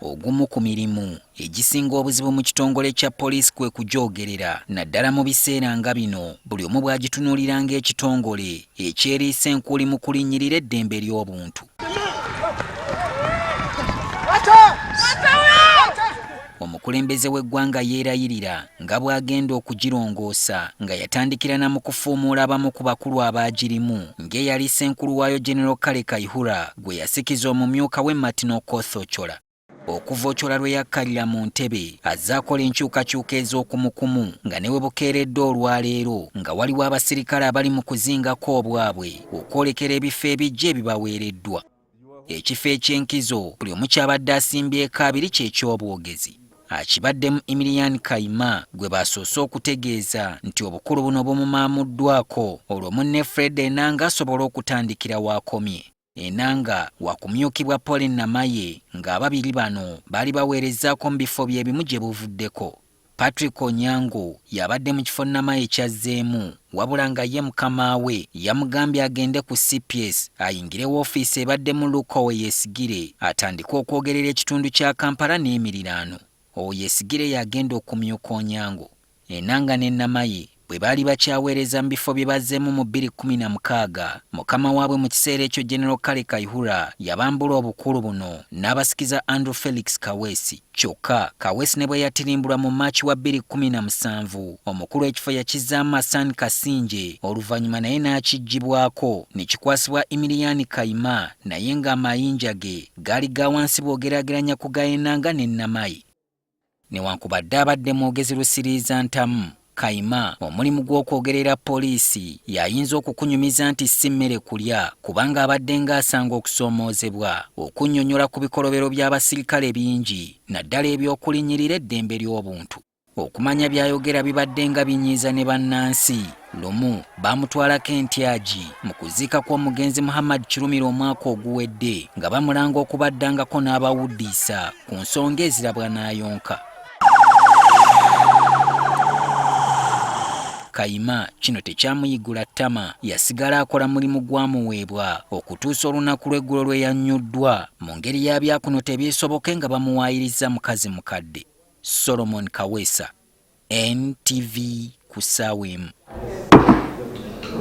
ogumu ku mirimu egisinga obuzibu mu kitongole kya poliisi kwe kujoogerera naddala mu biseera nga bino buli omu bw'agitunuulira ng'ekitongole ekyeriisa enkuli mu kulinnyirira eddembe ly'obuntu. Omukulembeze w'eggwanga yeerayirira nga bw'agenda okugirongoosa nga yatandikira na mu kufuumuula abamu ku bakulu abaagirimu ng'eyali ssenkulu waayo General Kale Kaihura gwe yasikiza omumyuka we Martin Okoth Ochola. Okuva Ochola lwe yakkalira mu ntebe azze akola enkyukakyuka ez'okumukumu nga ne we bukeeredde olwaleero nga waliwo abasirikale abali mu kuzingako obwabwe okwolekera ebifo ebijja ebibaweereddwa. Ekifo eky'enkizo buli omu kyabadde asimbyeko abiri kye ky'obwogezi. Akibaddemu Emilian Kaima gwe basoose okutegeeza nti obukulu buno bumumaamuddwako olwo munne Fred Enanga asobola okutandikira w'akomye. Enanga wakumyukibwa Pauline Namaye ng'ababiri bano baali baweerezzaako mu bifo bye bimu gye buvuddeko. Patrick Onyango yabadde mu kifo Namaye kyazzeemu wabula nga ye mukama we yamugambye agende ku CPS ayingire woofiisi ebadde mu Lukowe Yesigire atandike okwogerera ekitundu kya Kampala n'emiriraano. Yesigire yagenda okumyuka Onyango. Enanga ne Namaye bwe baali bakyaweereza mu bifo bye bazzeemu mu 2016 mukama waabwe mu kiseera ekyo General Kale Kaihura yabambula obukulu buno n'abasikiza Andrew Felix Kaweesi. Kyokka Kaweesi ne bwe yatirimbulwa mu Maachi wa 2017 omukulu w'ekifo yakizzaamu Hassan Kasinje oluvannyuma naye n'akiggyibwako ne kikwasibwa Emilian Kaima naye ng'amayinja ge gaali ga wansi bw'ogeraageranya ku ga Enanga ne Namaye. Newankubadde abadde mwogezi lusiriiza ntamu, Kaima omulimu gw'okwogerera poliisi yayinza okukunyumiza nti si mmere kulya kubanga abadde ng'asanga okusoomoozebwa okunnyonnyola ku bikolobero by'abasirikale bingi naddala eby'okulinnyirira eddembe ly'obuntu. Okumanya by'ayogera bibadde nga binyiiza ne bannansi. Lumu baamutwalako entyagi mu kuziika kw'omugenzi Muhammad Kirumira omwaka oguwedde nga bamulanga okubaddangako n'abawuddiisa ku nsonga ezirabwa n'ayonka. Kaima kino tekyamuyigula ttama, yasigala akola mulimu gwamuweebwa okutuusa olunaku lw'eggulo lwe yannyuddwa mu ngeri ya byakuno tebyesoboke nga bamuwaayiriza mukazi mukadde. Solomon Kaweesa, NTV ku ssaawa emu.